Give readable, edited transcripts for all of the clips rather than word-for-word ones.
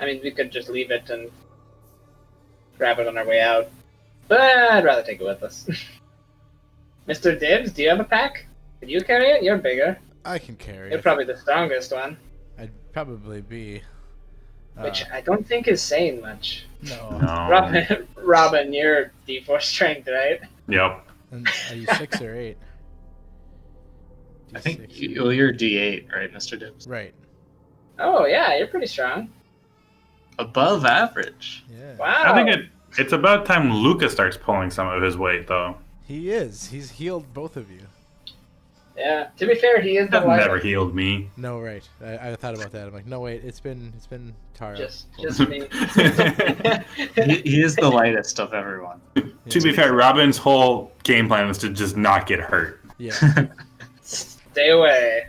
I mean, we could just leave it and grab it on our way out. But I'd rather take it with us. Mr. Dibs, do you have a pack? Could you carry it? You're bigger. I can carry You're it. probably the strongest one. I'd probably be. Which I don't think is saying much. No. Robin, you're D4 strength, right? Yep. And are you 6 or 8? I think you're D8, right, Mr. Dibs? Right. Oh, yeah, you're pretty strong. Above average. Yeah. Wow. I think it's about time Luca starts pulling some of his weight, though. He is. He's healed both of you. Yeah, to be fair, he is the That lightest. never healed me. No, right. I thought about that. I'm like, no, wait. It's been Taro. Just me. He is the lightest of everyone. To be fair, Robin's whole game plan was to just not get hurt. Yeah. Stay away.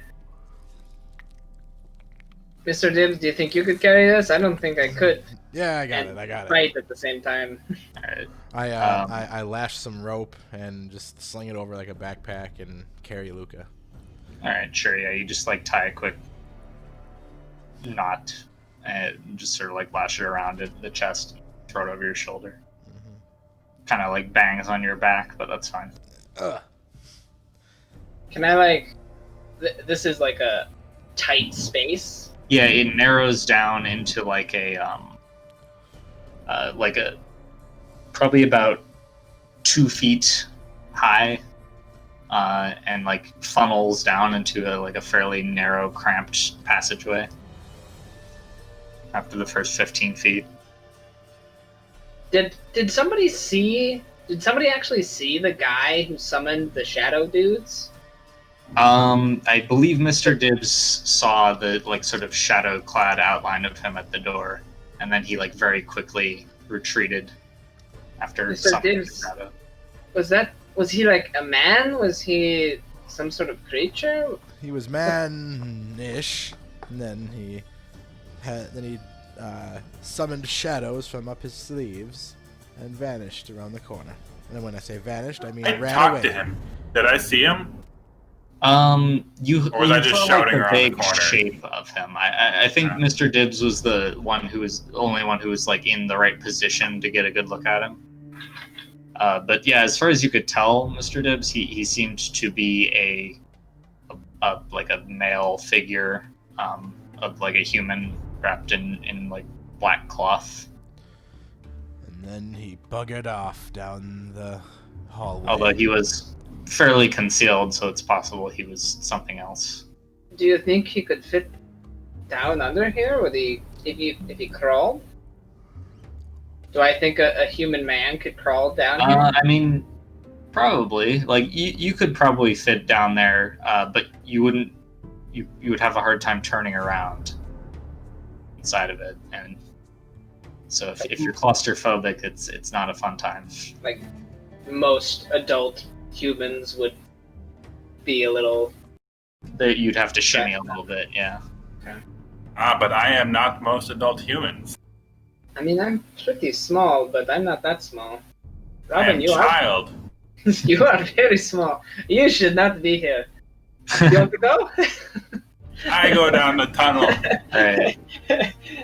Mr. Dibs, do you think you could carry this? I don't think I could. Yeah, I got And it. Fight at the same time. Alright. I lash some rope and just sling it over like a backpack and carry Luca. Alright, sure, yeah. You just like tie a quick knot and just sort of like lash it around the chest, throw it over your shoulder. Kind of like bangs on your back, but that's fine. Can I, like... this is like a tight space? Yeah, it narrows down into like a probably about 2 feet high, and like funnels down into a fairly narrow, cramped passageway. After the first 15 feet. Did somebody see... Did somebody actually see the guy who summoned the shadow dudes? I believe Mr. Dibs saw the sort of shadow-clad outline of him at the door, and then he very quickly retreated after Mr. summoning the Dibs, shadow. was he like a man? Was he some sort of creature? He was man-ish, and then he summoned shadows from up his sleeves and vanished around the corner. And when I say vanished, I mean I ran talked away. to him. Did I see him? You Or was I just saw, shouting the around the big corner? shape of him. I think Mr. Dibs was the only one who was in the right position to get a good look at him. But yeah, as far as you could tell, Mr. Dibs, he seemed to be a male figure, of a human wrapped in black cloth. And then he buggered off down the hallway. Although he was fairly concealed, so it's possible he was something else. Do you think he could fit down under here? Would he, if he crawled? Do I think a human man could crawl down here? I mean, probably. You could probably fit down there, but you wouldn't. You would have a hard time turning around inside of it, and so if you're claustrophobic, it's not a fun time. Like most adult humans would be a little... You'd have to shimmy a little bit, yeah. But I am not most adult humans. I mean, I'm pretty small, but I'm not that small. I am Robin, you child. are. You are very small. You should not be here. You want to go? I go down the tunnel. Right. You're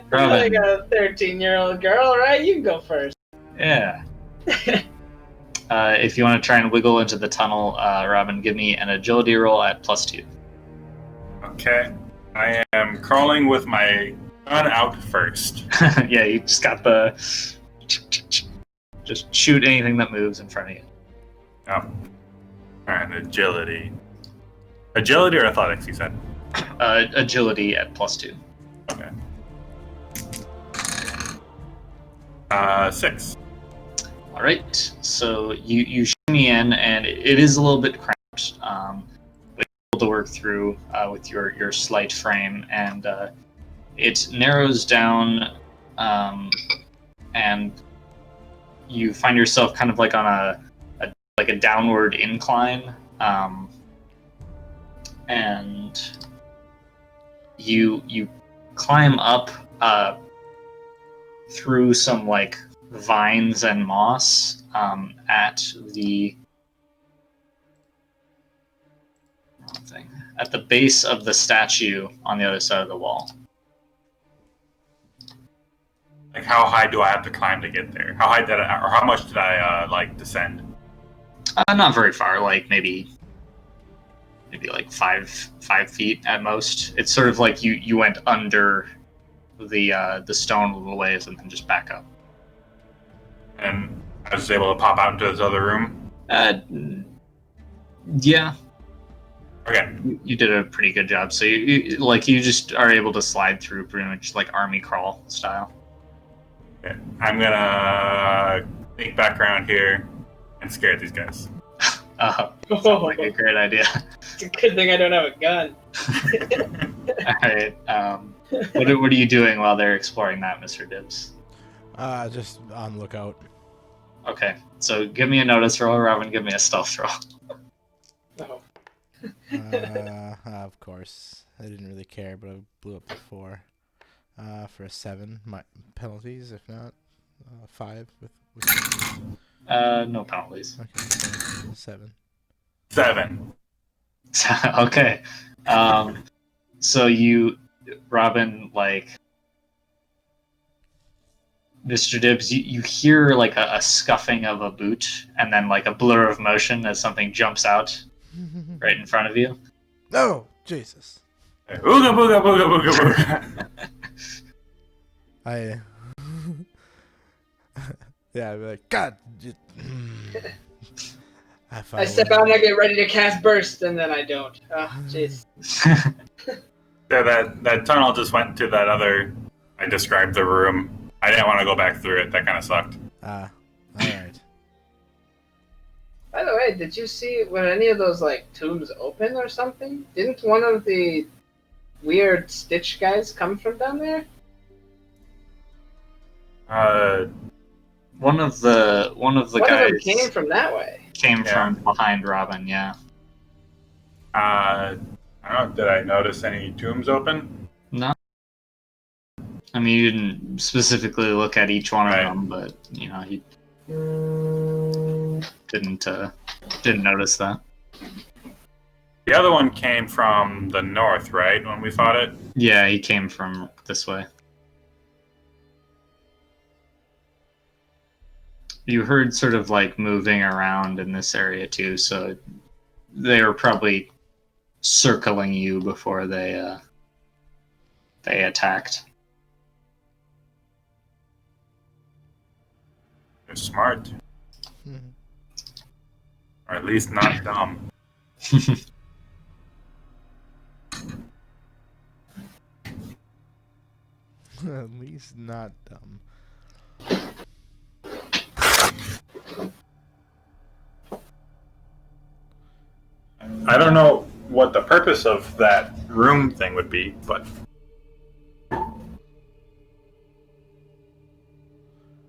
Robin. like a 13-year-old girl, right? You can go first. Yeah. If you want to try and wiggle into the tunnel, Robin, give me an agility roll at +2. Okay. I am crawling with my gun out first. Yeah, you just got the... Just shoot anything that moves in front of you. Oh. Alright, agility. Agility or athletics, you said? Agility at +2. Okay. 6. All right, so you shimmy in, and it is a little bit cramped, but you're able to work through with your slight frame, and it narrows down, and you find yourself kind of on a downward incline, and you climb up through some vines and moss at the base of the statue on the other side of the wall. Like, how high do I have to climb to get there? How high did I, or how much did I like descend? Not very far, like maybe like 5 feet at most. It's sort of like you went under the stone a little ways and then just back up. And I was able to pop out into this other room. Yeah, Okay. you did a pretty good job. So you just are able to slide through pretty much like army crawl style. Okay. I'm gonna sneak back around here and scare these guys. Sounds like a great idea. It's a good thing I don't have a gun. All right. What are you doing while they're exploring that, Mr. Dibbs? Just on lookout. Okay. So give me a notice roll, Robin. Give me a stealth roll. Oh. Of course. I didn't really care, but I blew up to 4. For a 7. My penalties, if not 5 with No penalties. okay, so 7. 7. Okay. So Robin, like, Mr. Dibbs, you hear like a scuffing of a boot and then like a blur of motion as something jumps out right in front of you. Oh, Jesus. Ooga booga booga booga booga. Yeah, I'd be like, God. I step out and I get ready to cast burst, and then I don't. Oh, jeez. Yeah, that tunnel just went to that other. I described the room. I didn't want to go back through it. That kind of sucked. Alright. By the way, did you see were any of those like tombs open or something? Didn't one of the weird Stitch guys come from down there? One of the One guys of them came from that way. came from behind Robin. Yeah. I don't know. Did I notice any tombs open? No. I mean, you didn't specifically look at each one of them, but you know, he didn't notice that. The other one came from the north, right? When we fought it. Yeah, he came from this way. You heard sort of like moving around in this area too, so they were probably circling you before they attacked. They're smart, Mhm. or at least not dumb. At least not dumb. I don't know what the purpose of that room thing would be, but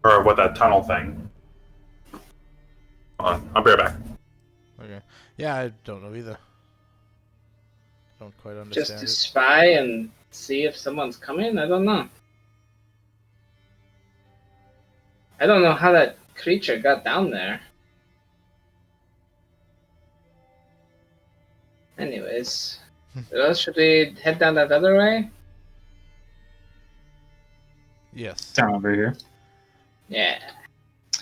or what that tunnel thing. Hold on, I'll be right back. Okay. Yeah, I don't know either. Don't quite Just understand to it. spy and see if someone's coming? I don't know. I don't know how that creature got down there. Anyways, should we head down that other way? Yes. Down over here. Yeah.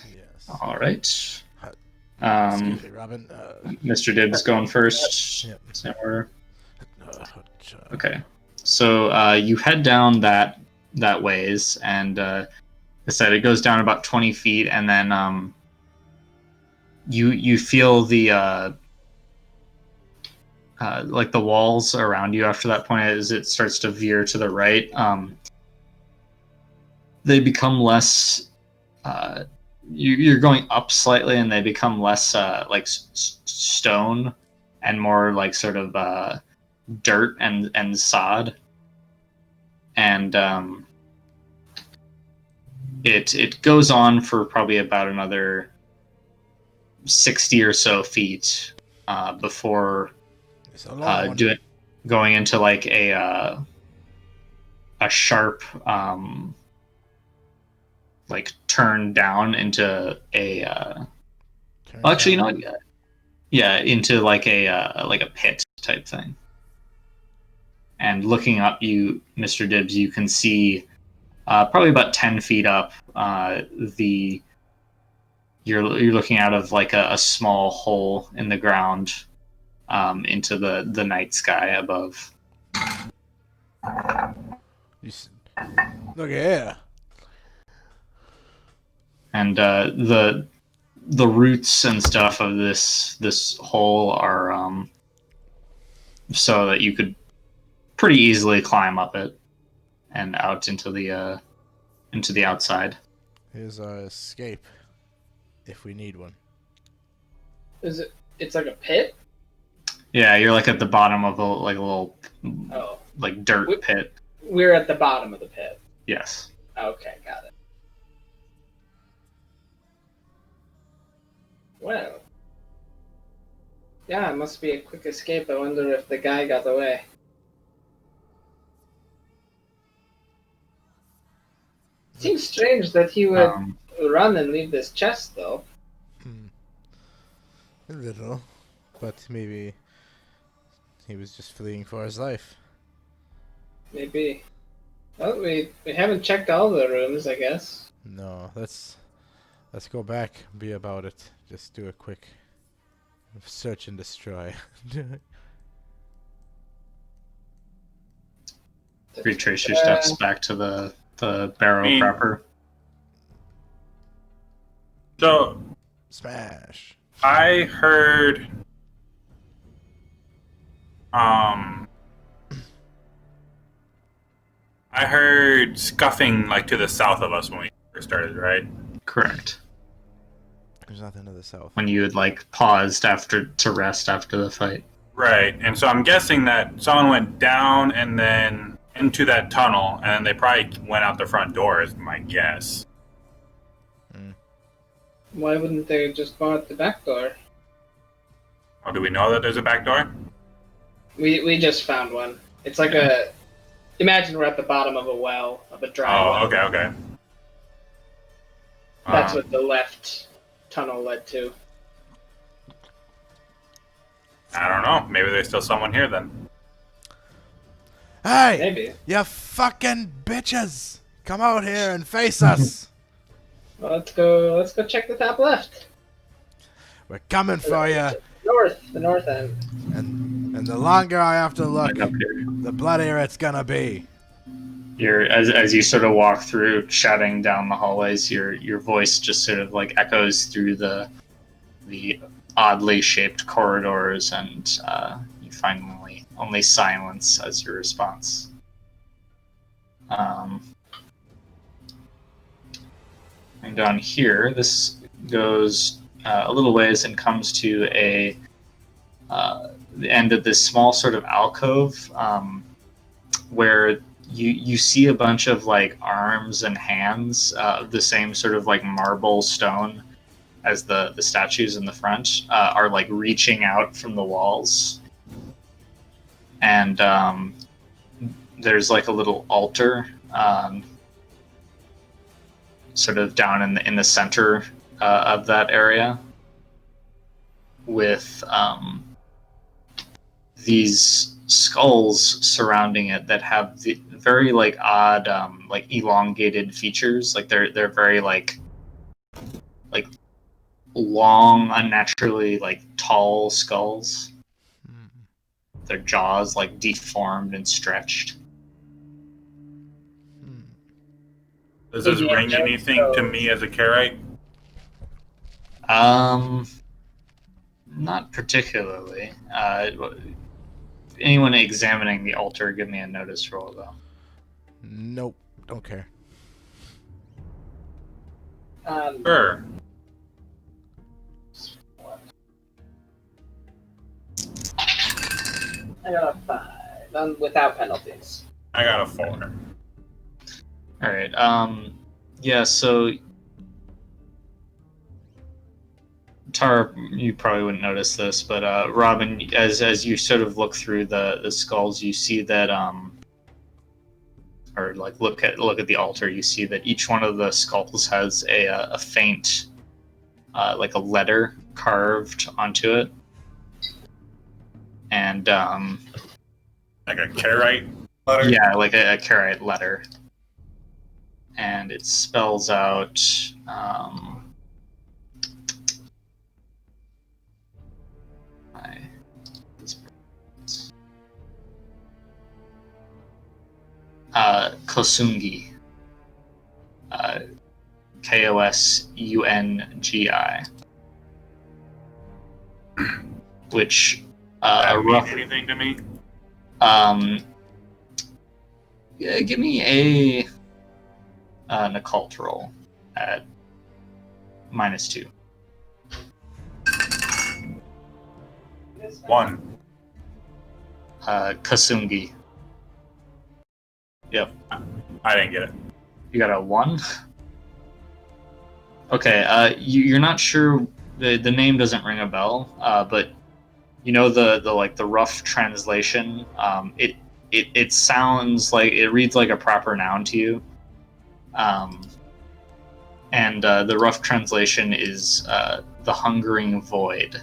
Yes. All right. Excuse me, Robin. Mr. Dibbs going first. Yep. Is that where? Chug. Okay. So you head down that ways, and I said it goes down about 20 feet, and then you feel the like the walls around you after that point as it starts to veer to the right. They become less. You're going up slightly, and they become less like stone and more like sort of dirt and sod. And it goes on for probably about another 60 or so feet before going into like a sharp like turn down into a actually, you know, yeah, into like a pit type thing. And looking up, you, Mr. Dibbs, you can see probably about 10 feet up. You're looking out of like a small hole in the ground into the night sky above. Look here. And the roots and stuff of this hole are so that you could pretty easily climb up it and out into the outside. Here's our escape, if we need one. Is it? It's like a pit. Yeah, you're like at the bottom of a little Oh, like dirt pit. we're at the bottom of the pit. Yes. Okay, got it. Well, yeah, it must be a quick escape. I wonder if the guy got away. Seems strange that he would run and leave this chest, though. A little, but maybe he was just fleeing for his life. Maybe. Well, we haven't checked all the rooms, I guess. No, let's go back and be about it. Just do a quick search and destroy. Retrace your steps back to the barrow proper. So Smash. I heard scuffing like to the south of us when we first started, right? Correct. There's nothing to the south. When you had like paused to rest after the fight. Right. And so I'm guessing that someone went down and then into that tunnel, and then they probably went out the front door is my guess. Why wouldn't they just go out the back door? Oh, do we know that there's a back door? We just found one. It's like a... Imagine we're at the bottom of a well, of a dry well. Oh, okay. That's what the left tunnel led to. I don't know. Maybe there's still someone here then. Hey! Maybe. You fucking bitches! Come out here and face us! Well, let's go check the top left. We're coming for you. The north end. And the longer I have to look, the bloodier it's gonna be. As you sort of walk through, shouting down the hallways, your voice just sort of like echoes through the oddly shaped corridors, and you find only silence as your response. And down here, this goes a little ways and comes to the end of this small sort of alcove, where you see a bunch of like arms and hands of the same sort of like marble stone as the statues in the front are like reaching out from the walls, and there's like a little altar sort of down in the center of that area with these skulls surrounding it that have the very like odd like elongated features. Like they're very like long, unnaturally like tall skulls. Their jaws like deformed and stretched. Does this ring anything to me as a Karite? Not particularly. Anyone examining the altar, give me a notice roll, though. Nope, don't care. Sure. I got a 5, without penalties. I got a 4. All right. Yeah. So, Tara, you probably wouldn't notice this, but Robin, as you sort of look through the skulls, you see that or like look at the altar, you see that each one of the skulls has a faint like a letter carved onto it, and like a Karite letter. Yeah, like a Karite letter. and it spells out Kosungi. Kosungi. Which That a mean rough. anything to me? Yeah, give me an occult roll at -2. 1. Kosungi. Yep. I didn't get it. You got a 1? Okay, you're not sure. The name doesn't ring a bell, but you know the rough translation. It sounds like it reads like a proper noun to you. And the rough translation is the hungering void.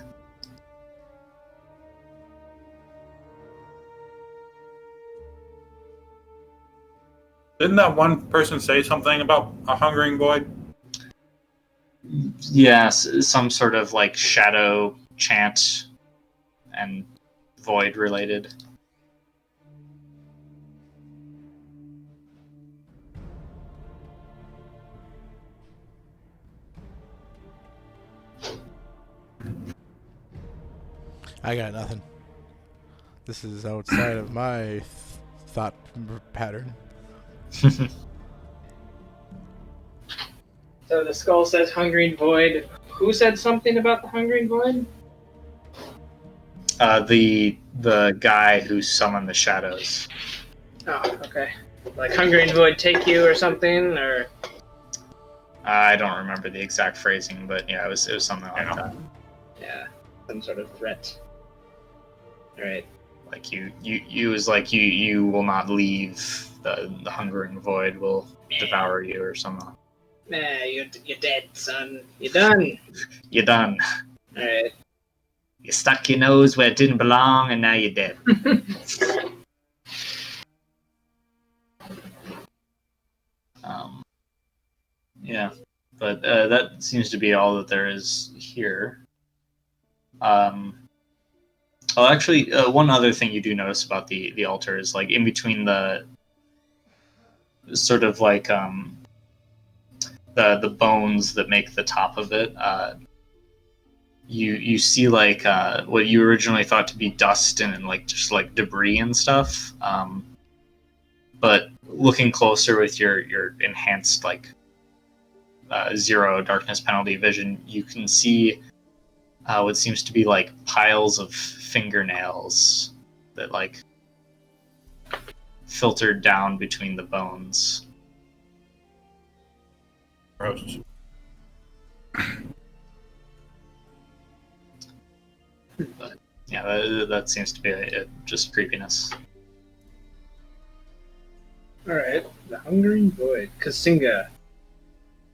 Didn't that one person say something about a hungering void? Yes, some sort of like shadow chant and void related. I got nothing. This is outside of my thought pattern. So the skull says hungering void. Who said something about the hungering void? The guy who summoned the shadows. Oh, okay. Like hungering void take you or something, or I don't remember the exact phrasing, but yeah, it was something like that. yeah, some sort of threat. All right. Like you was like you will not leave. The hungering void will devour you or something. Nah, you're dead, son. You're done. You're done. All right. You stuck your nose where it didn't belong, and now you're dead. Yeah, but that seems to be all that there is here. Actually, one other thing you do notice about the altar is like in between the sort of like the bones that make the top of it. You see like what you originally thought to be dust and like just like debris and stuff. But looking closer with your enhanced like 0 darkness penalty vision, you can see what seems to be like piles of fingernails that like filtered down between the bones. Gross. But yeah, that seems to be just creepiness. All right. The hungering void. Kasinga.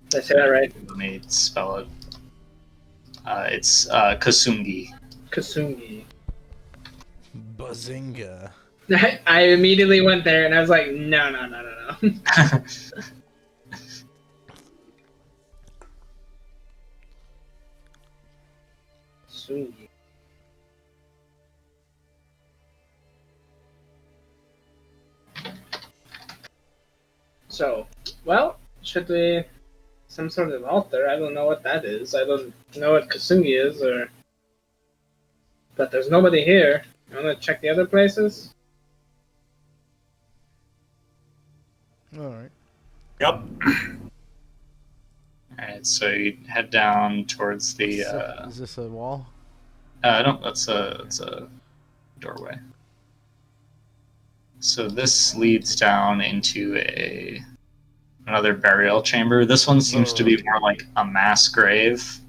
Did I say that right? Let me spell it. It's Kosungi. Kasungi. Bazinga. I immediately went there and I was like, no. Kasungi. So, well, should we... Some sort of altar? I don't know what that is. I don't know what Kasungi is, or... But there's nobody here. You want to check the other places? Alright. Yep. Alright, so you head down towards the. Is this a wall? No, that's a doorway. So this leads down into another burial chamber. This one seems to be more like a mass grave.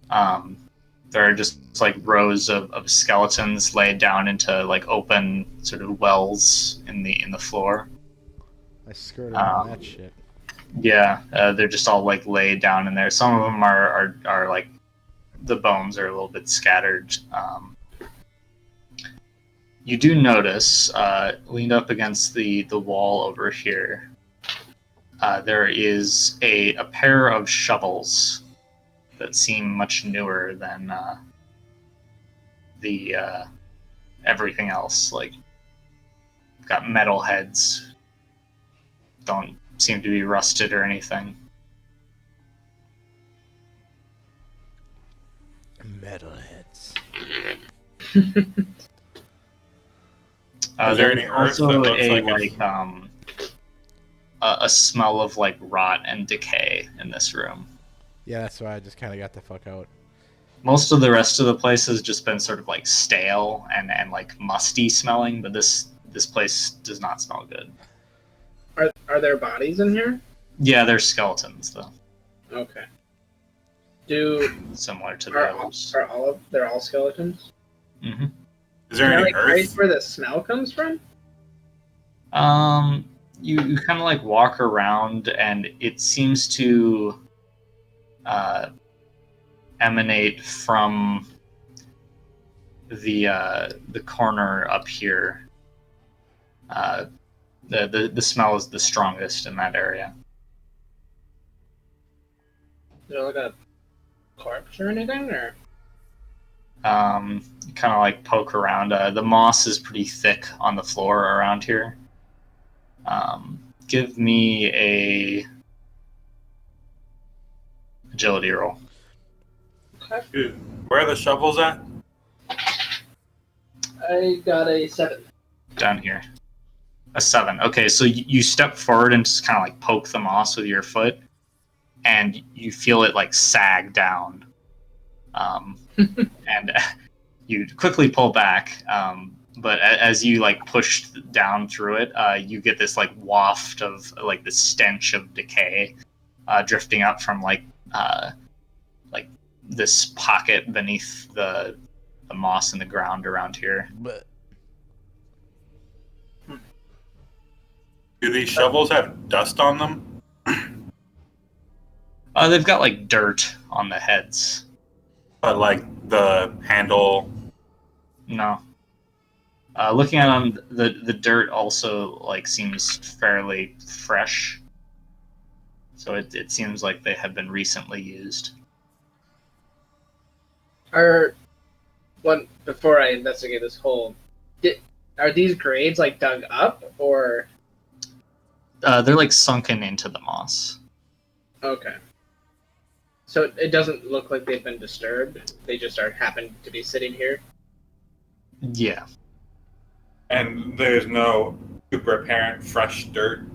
There are just like rows of skeletons laid down into like open sort of wells in the floor. I skirted on that shit. Yeah, they're just all like laid down in there. Some of them are like the bones are a little bit scattered. You do notice, leaned up against the wall over here, there is a pair of shovels that seem much newer than the everything else. Like, got metal heads. Don't seem to be rusted or anything. Metalheads. Is there any There's earth that also looks a like it's- a smell of like rot and decay in this room. Yeah, that's why I just kind of got the fuck out. Most of the rest of the place has just been sort of like stale and like musty smelling, but this place does not smell good. Are there bodies in here? Yeah, they're skeletons though, Okay. similar to the Are others. they're all skeletons? Mm-hmm. Is there Can I any like trace earth? where the smell comes from? You kind of like walk around, and it seems to emanate from the corner up here. The smell is the strongest in that area. Is there like a corpse or anything? Or You kind of like poke around. The moss is pretty thick on the floor around here. Give me a agility roll. okay. Dude, where are the shovels at? I got a 7. Down here. A 7. Okay, so you step forward and just kind of like poke the moss with your foot, and you feel it like sag down. And you quickly pull back, but as you like push down through it, you get this like waft of like the stench of decay drifting up from like this pocket beneath the moss in the ground around here. But Do these shovels have dust on them? They've got like dirt on the heads. But like the handle. No. Looking at them, the dirt also like seems fairly fresh. So it seems like they have been recently used. Before I investigate this hole, are these graves like dug up or? They're like sunken into the moss. Okay. So it doesn't look like they've been disturbed. They just happen to be sitting here. Yeah. And there's no super apparent fresh dirt,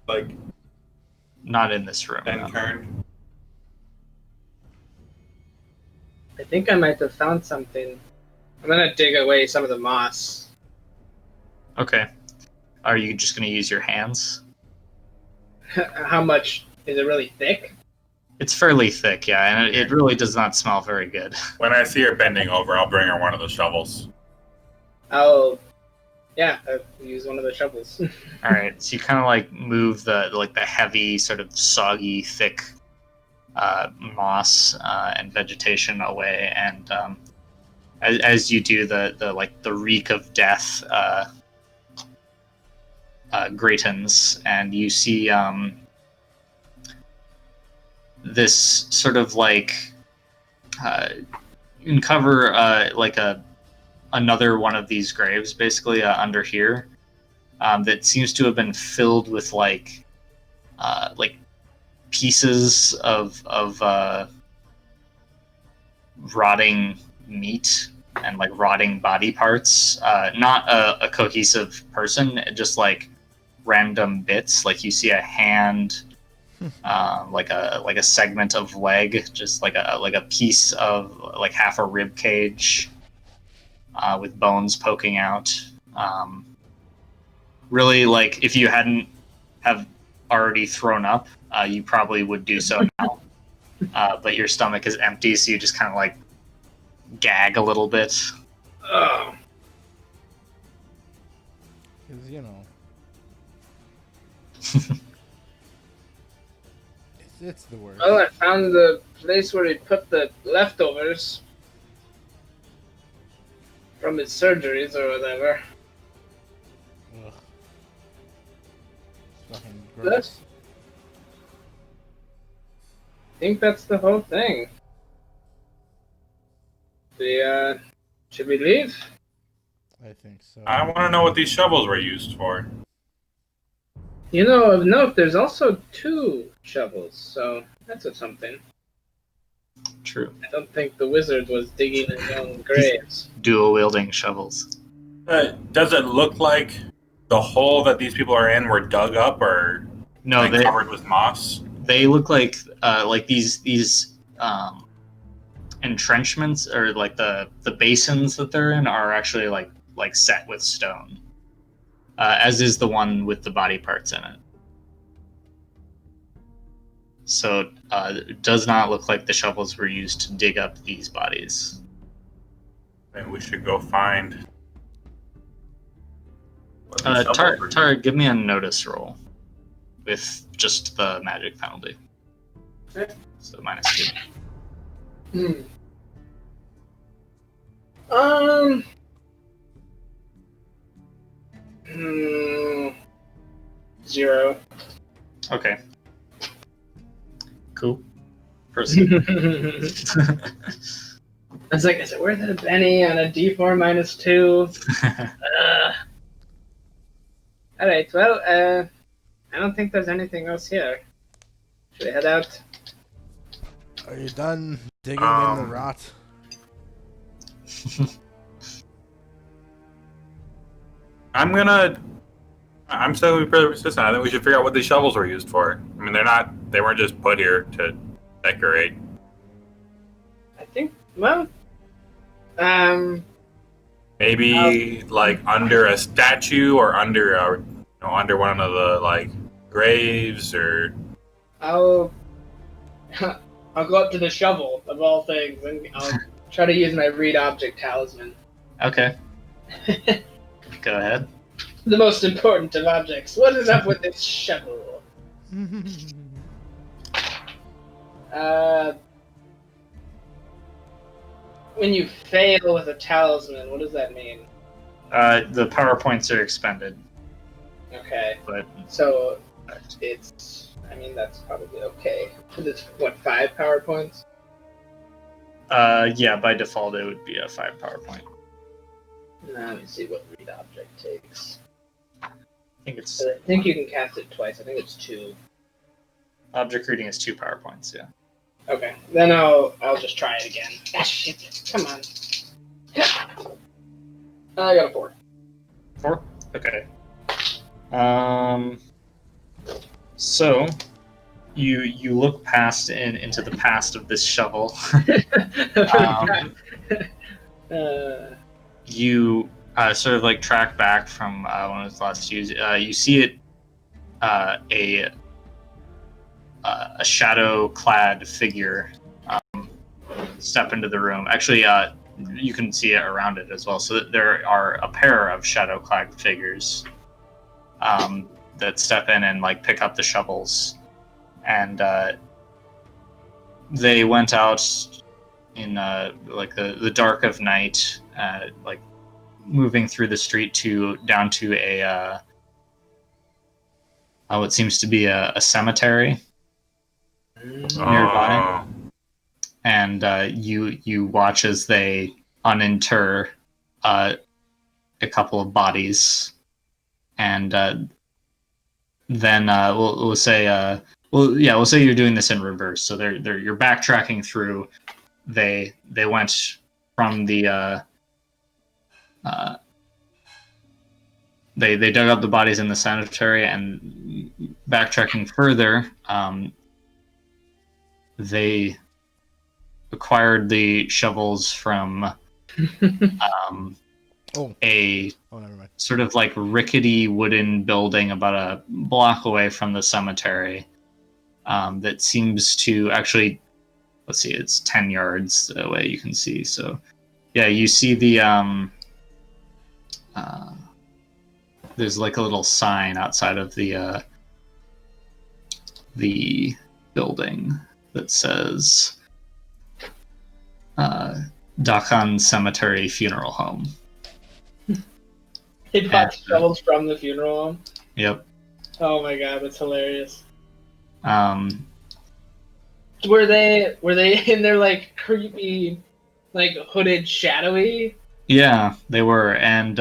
like, Not in this room. then No. turned. I think I might have found something. I'm gonna dig away some of the moss. Okay. Are you just going to use your hands? How much is it? Really thick? It's fairly thick, yeah, and it really does not smell very good. When I see her bending over, I'll bring her one of the shovels. I'll use one of the shovels. All right, so you kind of like move the heavy, sort of soggy, thick moss and vegetation away, and as you do, the reek of death greatens, and you see this sort of like you can cover like another one of these graves, basically under here, that seems to have been filled with like pieces of rotting meat and like rotting body parts. Not a cohesive person, just like random bits. Like you see a hand, like a segment of leg, just like a piece of like half a rib cage, with bones poking out. Really, like if you hadn't have already thrown up, you probably would do so now. But your stomach is empty, so you just kind of like gag a little bit. Oh, because it's the worst. well, I found the place where he put the leftovers from his surgeries or whatever. Ugh. It's fucking gross. think that's the whole thing. Should we leave? I think so. I want to know what these shovels were used for. You know, of note, there's also 2 shovels, so that's a something. True. I don't think the wizard was digging his own graves. Dual wielding shovels. Does it look like the hole that these people are in were dug up or No, like, covered with moss? they look like these entrenchments, or like the basins that they're in are actually like set with stone, as is the one with the body parts in it. So it does not look like the shovels were used to dig up these bodies. Maybe we should go find. what these shovels were Tara, give me a notice roll with just the magic penalty. Okay. So -2. Hmm. 0. Okay. Cool. Proceed. I was like, is it worth it a penny on a D4 -2? Alright, well, I don't think there's anything else here. Should we head out? Are you done digging in the rot? I'm still pretty persistent. I think we should figure out what these shovels were used for. I mean, they weren't just put here to decorate. I think, well, Maybe like under a statue or under under one of the like graves or. I'll go up to the shovel of all things, and I'll try to use my read object talisman. Okay. Go ahead. The most important of objects. What is up with this shovel? When you fail with a talisman, what does that mean? The power points are expended. Okay, But so it's. I mean, that's probably okay. It's what, 5 power points? yeah, by default it would be a 5 power point. Let me see what read object takes. I think it's I think you can cast it twice. I think it's 2. object reading is 2 power points. Yeah. Okay, then I'll just try it again. Ah, shit! Come on. I got a 4. 4. Okay. So you look past into the past of this shovel. You sort of like track back from one of its last use. You see it a shadow-clad figure step into the room. Actually, you can see it around it as well. So there are a pair of shadow-clad figures that step in and like pick up the shovels, and they went out in like the dark of night, like moving through the street down to a what seems to be a cemetery nearby. And you watch as they uninter a couple of bodies, and then we'll say we'll say you're doing this in reverse. So you're backtracking through. They went from the they dug up the bodies in the cemetery, and backtracking further, they acquired the shovels from a never mind. sort of like rickety wooden building about a block away from the cemetery, that seems to actually, let's see, it's 10 yards away, you can see. So yeah, you see the there's like a little sign outside of the building that says Dakan Cemetery Funeral Home. They bought shovels from the funeral home? Yep. Oh my god, that's hilarious. Can Were they in their like creepy, like hooded, shadowy? Yeah, they were, and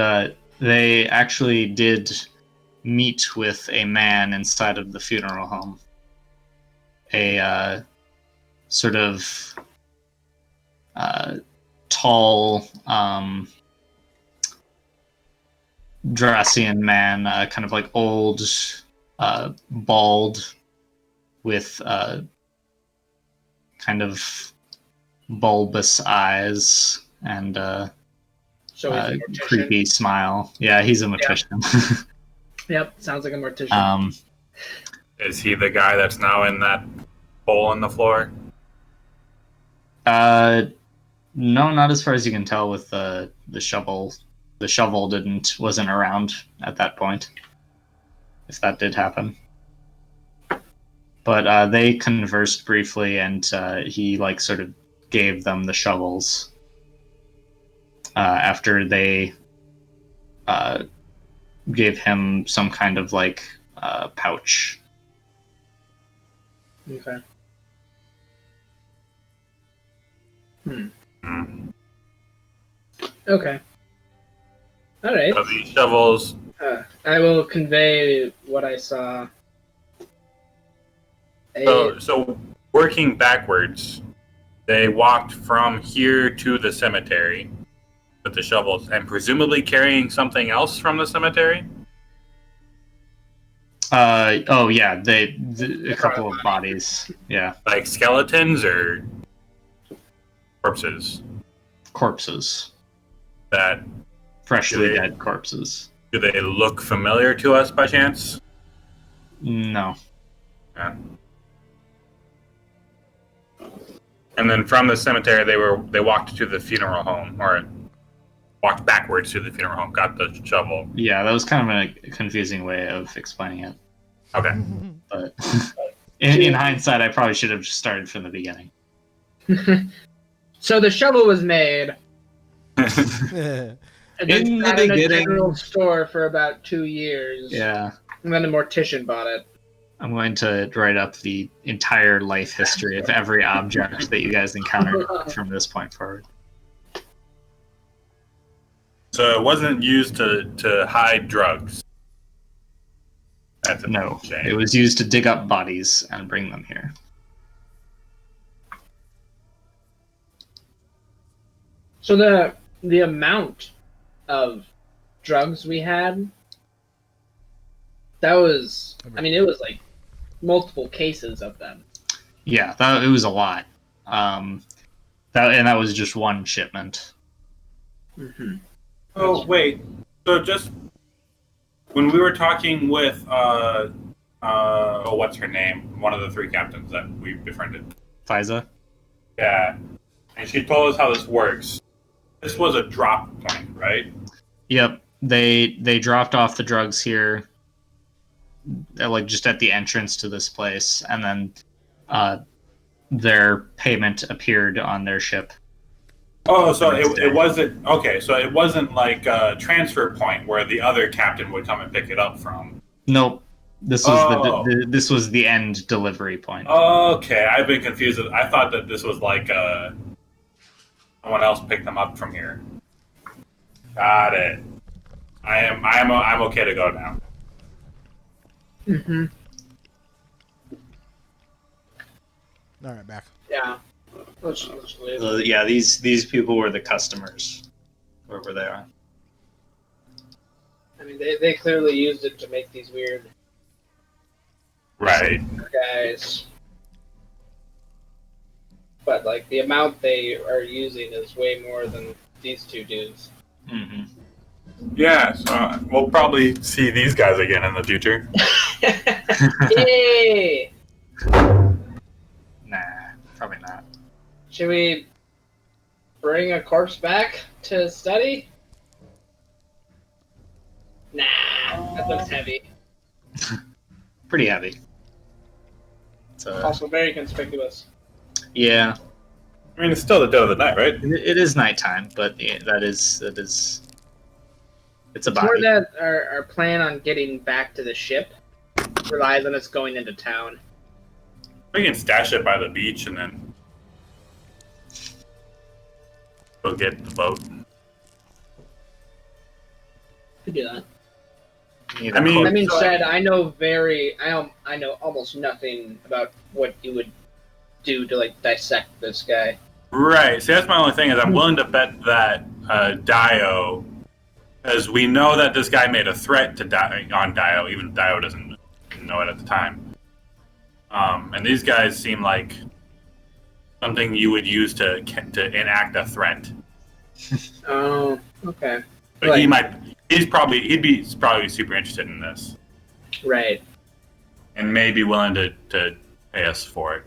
they actually did meet with a man inside of the funeral home. A sort of tall, Drassian man, kind of like old, bald, with kind of bulbous eyes and So he's a mortician. creepy smile. Yeah, he's a mortician. Yep, sounds like a mortician. Is he the guy that's now in that hole in the floor? No, not as far as you can tell with the shovel. The shovel wasn't around at that point, if that did happen. But they conversed briefly, and he like sort of gave them the shovels after they gave him some kind of like pouch. Okay. Okay. All right. So these shovels. I will convey what I saw. So working backwards, they walked from here to the cemetery with the shovels, and presumably carrying something else from the cemetery. Oh yeah, a couple of bodies. Yeah, Like skeletons or corpses corpses, that freshly dead corpses. do they look familiar to us by chance? No. Yeah. And then from the cemetery, they walked to the funeral home, or walked backwards to the funeral home, got the shovel. Yeah, that was kind of a confusing way of explaining it. Okay. But in hindsight, I probably should have just started from the beginning. So the shovel was made. And then In the sat in a beginning- general store for about 2 years. Yeah, And then a mortician bought it. I'm going to write up the entire life history of every object that you guys encountered from this point forward. So it wasn't used to hide drugs. That's a No, shame. it was used to dig up bodies and bring them here. So the amount of drugs we had, that was, I mean, it was like multiple cases of them. Yeah, it was a lot. That was just one shipment. Mm-hmm. Oh wait. So just when we were talking with what's her name? One of the 3 captains that we befriended. FISA? Yeah. And she told us how this works. This was a drop point, right? Yep. They dropped off the drugs here, like just at the entrance to this place, and then their payment appeared on their ship. Oh, so it wasn't okay. So it wasn't like a transfer point where the other captain would come and pick it up from. Nope. This was this was the end delivery point. Okay, I've been confused. I thought that this was like someone else picked them up from here. Got it. I'm okay to go now. Mm-hmm. All right, back. Yeah. Let's leave. Yeah, these people were the customers, wherever they are. I mean, they clearly used it to make these weird Right. guys. But, like, the amount they are using is way more than these 2 dudes. Mm-hmm. Yeah. So we'll probably see these guys again in the future. Yay! Nah, probably not. Should we bring a corpse back to study? Nah, that looks heavy. Pretty heavy. It's, Also very conspicuous. yeah, I mean, it's still the dead of the night, right? it is nighttime, but yeah, that is it's a It's more body. that our plan on getting back to the ship relies on us going into town. We can stash it by the beach and then go get the boat. Could do that. Need I a mean- That being so- said, I know almost nothing about what you would do to like dissect this guy. Right. See, that's my only thing is I'm willing to bet that Dio, because we know that this guy made a threat to on Dio, even if Dio doesn't know it at the time. And these guys seem like something you would use to enact a threat. Oh, okay. But he'd be probably super interested in this Right. and may be willing to pay us for it.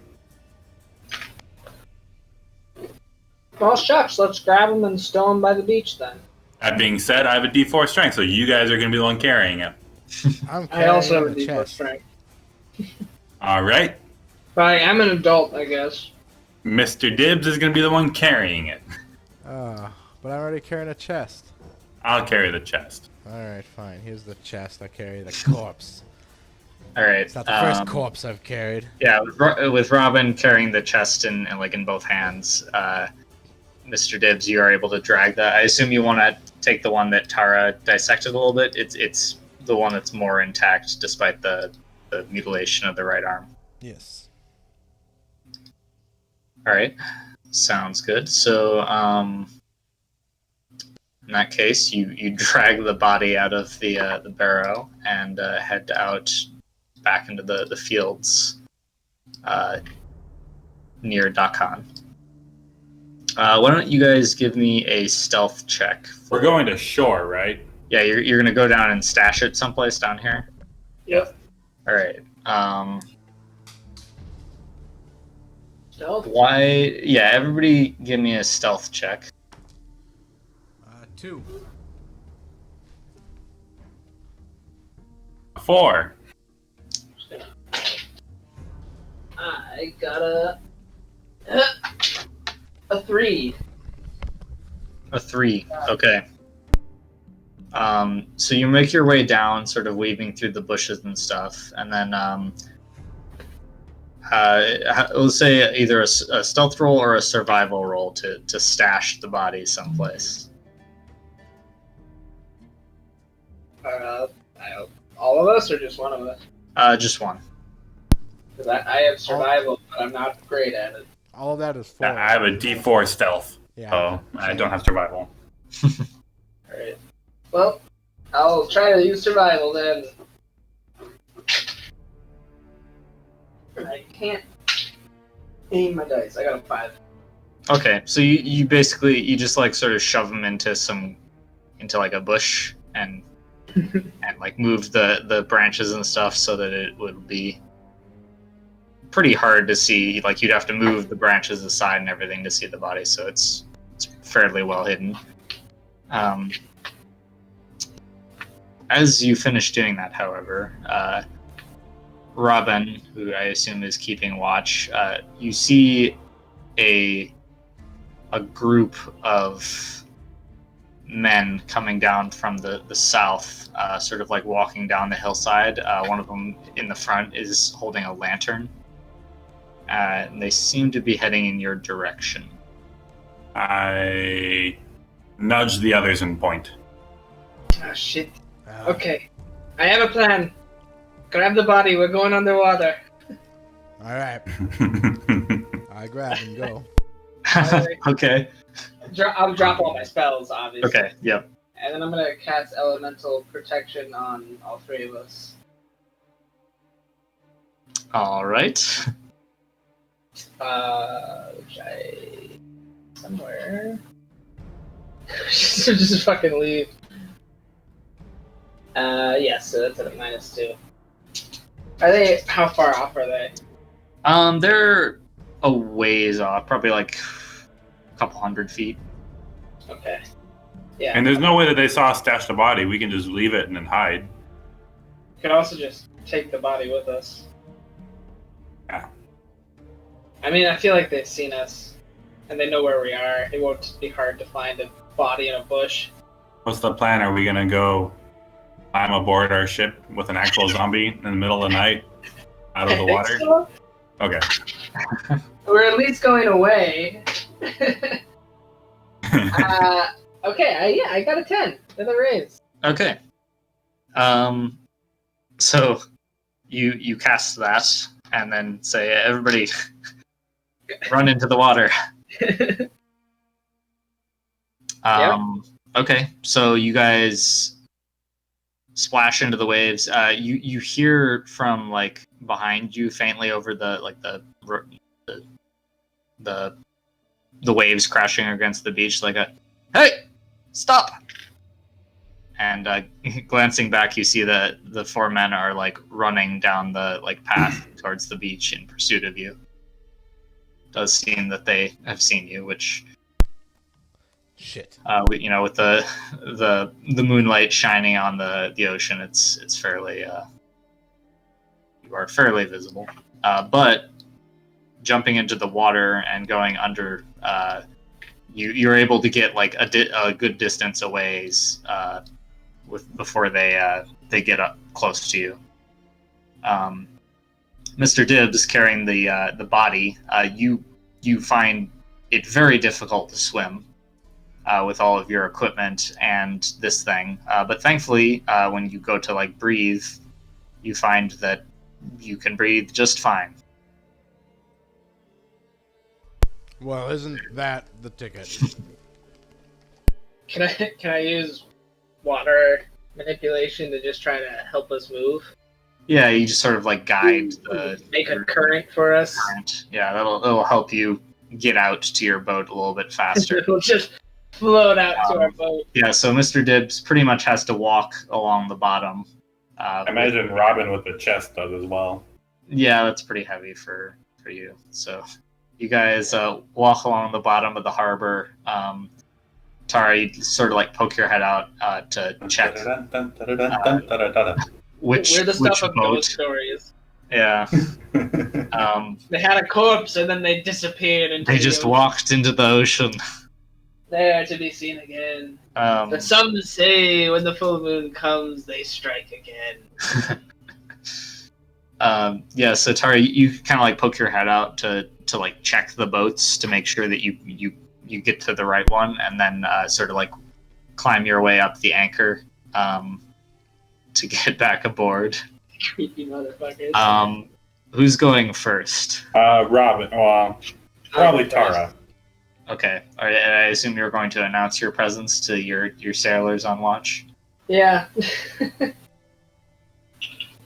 Well, shucks, let's grab him and stow him by the beach then. That being said, I have a D4 strength, so you guys are going to be the one carrying it. I'm I carrying also have a the D4 chest. strength. All right. But I'm an adult, I guess. Mr. Dibbs is going to be the one carrying it. But I'm already carrying a chest. I'll carry the chest. Alright, fine. Here's the chest. I carry the corpse. All right. It's not the first corpse I've carried. Yeah, with Robin carrying the chest in like in both hands, Mr. Dibbs, you are able to drag that. I assume you want to take the one that Tara dissected a little bit. It's the one that's more intact despite the mutilation of the right arm. Yes. All right, sounds good. So, in that case, you drag the body out of the barrow and head out back into the fields near Dakan. Why don't you guys give me a stealth check? We're going to shore, right? Yeah, you're gonna go down and stash it someplace down here. Yep. All right. Stealth? Why? Yeah, everybody, give me a stealth check. 2. 4. I got a 3. A 3. Okay. So you make your way down, sort of weaving through the bushes and stuff, and then let's say either a stealth roll or a survival roll to stash the body someplace. All of us, or just one of us? Just one. Because I have survival, but I'm not great at it. All of that is 4. I have a D4 stealth, Yeah. so I don't have survival. Alright. Well, I'll try to use survival then. I can't aim my dice. I got a 5. Okay, so you basically you just like sort of shove them into like a bush and like move the branches and stuff so that it would be pretty hard to see. Like you'd have to move the branches aside and everything to see the body, so it's fairly well hidden. As you finish doing that, however, Robin, who I assume is keeping watch, you see a group of men coming down from the south, sort of like walking down the hillside. One of them in the front is holding a lantern. And they seem to be heading in your direction. I nudge the others and point. Ah, shit. Okay. I have a plan. Grab the body. We're going underwater. Alright. I grab and go. Okay. I'll drop all my spells, obviously. Okay, yep. And then I'm going to cast Elemental Protection on all 3 of us. All right. Which I... somewhere... just fucking leave. Yeah, so that's at a -2. Are they... how far off are they? They're a ways off, probably like a couple 100 feet. Okay. Yeah. And there's no way that they saw us stash the body. We can just leave it and then hide. We could also just take the body with us. Yeah. I mean, I feel like they've seen us, and they know where we are. It won't be hard to find a body in a bush. What's the plan? Are we gonna go climb aboard our ship with an actual zombie in the middle of the night out of the I think water? so. Okay. We're at least going away. Okay, I got a 10. Another raise. Okay. So you cast that and then say, everybody run into the water. Okay, so you guys splash into the waves. You hear from like behind you faintly over the waves crashing against the beach, like a "Hey, stop!" And glancing back, you see that the four men are like running down the like path towards the beach in pursuit of you. Does seem that they have seen you, which Shit. with the moonlight shining on the ocean, it's fairly you are fairly visible. But jumping into the water and going under, you're able to get like a good distance away before they get up close to you. Mr. Dibbs carrying the body. You find it very difficult to swim with all of your equipment and this thing. But thankfully, when you go to like breathe, you find that you can breathe just fine. Well, isn't that the ticket? Can I use water manipulation to just try to help us move? Yeah, you just sort of like guide the Make a current for us. current. Yeah, that'll help you get out to your boat a little bit faster. We'll just float out to our boat. Yeah, so Mr. Dibbs pretty much has to walk along the bottom. I imagine Robin with the chest does as well. Yeah, that's pretty heavy for you. So you guys walk along the bottom of the harbor. Tara, you sort of like poke your head out to check which We're the stuff of boat. ghost stories. Yeah. They had a corpse and then they disappeared into They the just ocean. walked into the ocean. There to be seen again. Um, But some say when the full moon comes, they strike again. yeah, so Tara, you kind of like poke your head out to like check the boats to make sure that you get to the right one, and then sort of like climb your way up the anchor to get back aboard. Creepy motherfuckers. Who's going first? Robin. Well, probably Tara. Okay. All right, and I assume you're going to announce your presence to your sailors on watch. Yeah.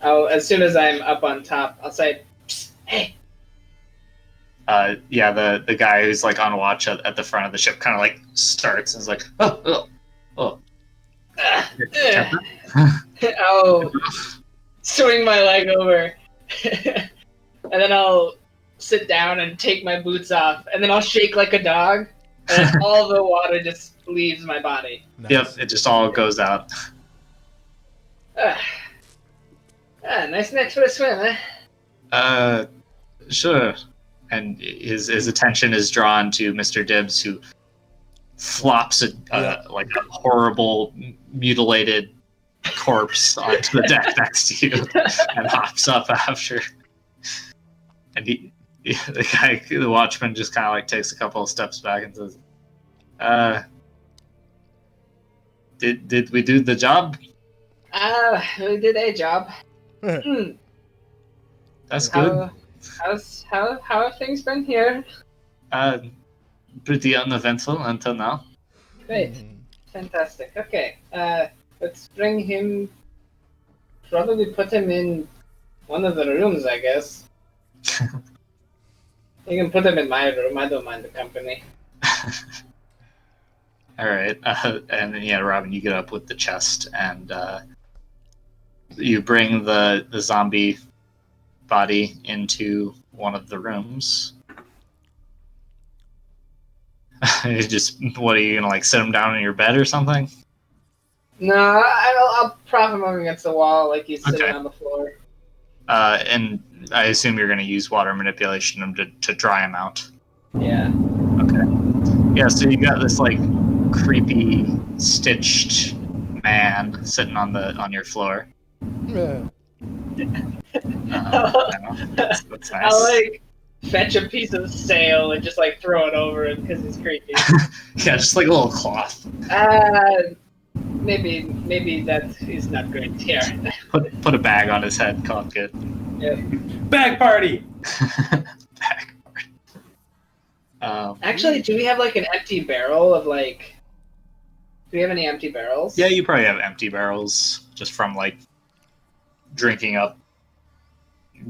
As soon as I'm up on top, I'll say, "Psst, hey." Yeah, the guy who's like on watch at the front of the ship kind of like starts and is like, oh. I'll swing my leg over, and then I'll sit down and take my boots off, and then I'll shake like a dog, and all the water just leaves my body. Nice. Yep, it just all goes out. Nice neck for a swim, eh? Sure. And his attention is drawn to Mr. Dibbs, who flops like a horrible, mutilated corpse onto the deck next to you and hops up after. And the watchman just kind of like takes a couple of steps back and says, did we do the job? We did a job. That's good. How have things been here? Pretty uneventful until now. Great. Fantastic. Okay. Let's bring him. Probably put him in one of the rooms, I guess. You can put him in my room. I don't mind the company. All right. And then, yeah, Robin, you get up with the chest and you bring the zombie body into one of the rooms. What are you gonna like sit him down in your bed or something? No, I'll prop him up against the wall like he's sitting Okay. on the floor. And I assume you're gonna use water manipulation to dry him out. Yeah. Okay. Yeah. So you got this like creepy stitched man sitting on your floor. Yeah. I don't know. That's nice. I like fetch a piece of sail and just like throw it over it because it's creepy. Yeah, just like a little cloth. Maybe that is not great. Here. Put a bag on his head, call it good. Yeah. Bag party. Bag. Actually, do we have like an empty barrel of like? Do we have any empty barrels? Yeah, you probably have empty barrels just from like drinking up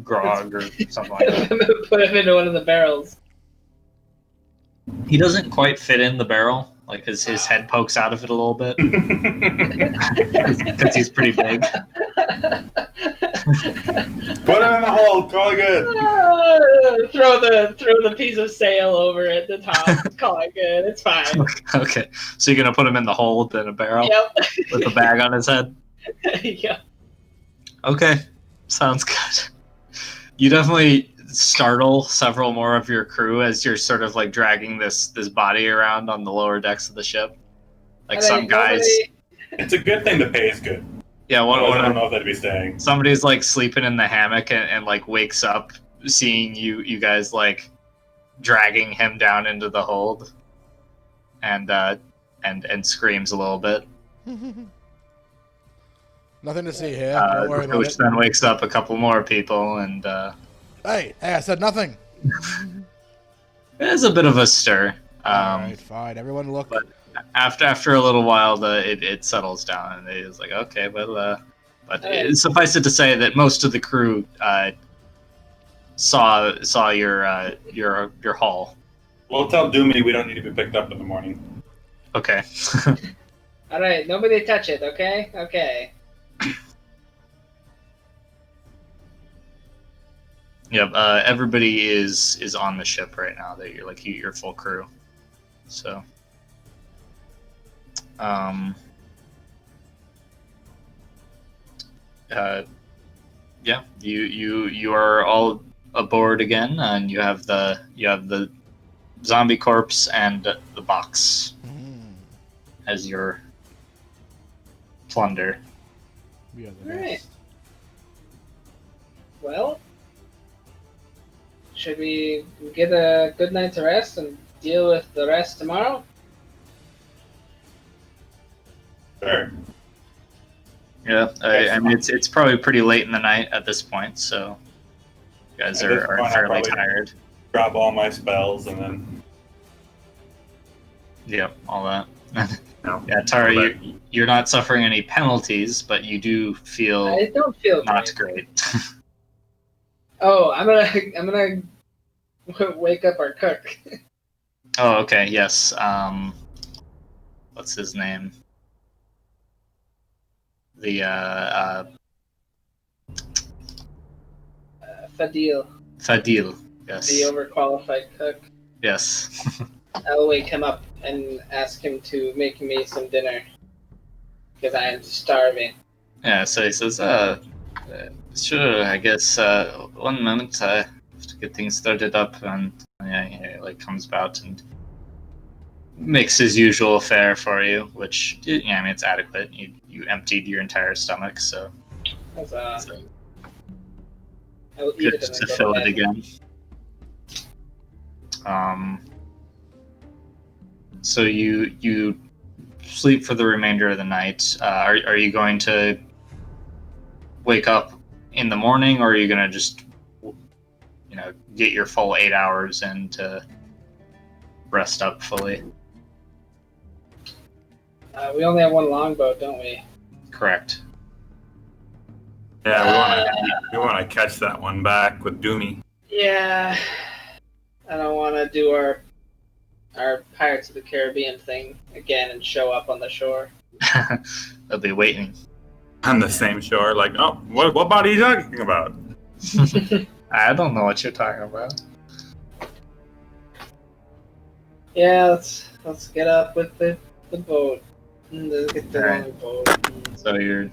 grog or something like that. Put him into one of the barrels. He doesn't quite fit in the barrel. Like his head pokes out of it a little bit because he's pretty big. Put him in the hole. Call it good. Throw the piece of sail over at the top. Call it good. It's fine. Okay, so you're gonna put him in the hole in a barrel Yep. with a bag on his head. Yeah. Okay, sounds good. You definitely startle several more of your crew as you're sort of like dragging this body around on the lower decks of the ship. Like And some then guys, It's a good thing the pay is good. yeah, I one don't know if that'd be staying. somebody's like sleeping in the hammock and like wakes up seeing you guys like dragging him down into the hold and screams a little bit. Nothing to see here. Don't worry about Which it. then wakes up a couple more people and Hey, I said nothing. there's a bit of a stir. All right, fine. Everyone look. but- After a little while, it settles down, and it's like, okay, well, but suffice it to say that most of the crew saw your haul. We'll tell Doomy we don't need to be picked up in the morning. Okay. All right, nobody touch it. Okay. Okay. Yep. Everybody is on the ship right now. That you're like your full crew. So. Yeah. You are all aboard again, and you have the zombie corpse and the box as your plunder. We are the All right. best. Well, should we get a good night's rest and deal with the rest tomorrow? Sure. Yeah, I mean it's probably pretty late in the night at this point, so you guys At this are point, I'll fairly probably- tired. Drop all my spells and then. Yep, all that. No. Yeah, Tara, But- you're not suffering any penalties, but you do feel I don't feel not great. great. Oh, I'm gonna wake up our cook. Oh, okay, yes. What's his name? The Fadil, Fadil. Yes. the overqualified cook. Yes. I'll wake him up and ask him to make me some dinner because I am starving. Yeah, so he says, sure, I guess, one moment, I have to get things started up, and yeah, he like comes about and makes his usual fare for you, which, yeah, I mean, it's adequate. You emptied your entire stomach, so That's, it's I will eat good it and to then fill go to it bed. again. So you sleep for the remainder of the night. Are you going to wake up in the morning, or are you going to just, get your full 8 hours in to rest up fully? We only have one longboat, don't we? Correct. Yeah, we want to catch that one back with Doomy. Yeah. I don't want to do our Pirates of the Caribbean thing again and show up on the shore. They'll be waiting. On the same shore, like, oh, what body are you talking about? I don't know what you're talking about. Yeah, let's get up with the boat. Let's get the Alright. longboat. So you're a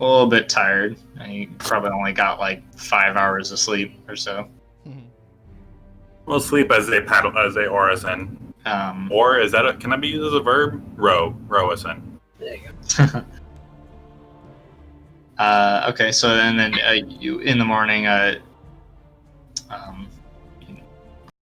little bit tired, and you probably only got like 5 hours of sleep or so. We'll sleep as they oar us in. Or can that be used as a verb? Row us in. There you go. Okay, so then you in the morning,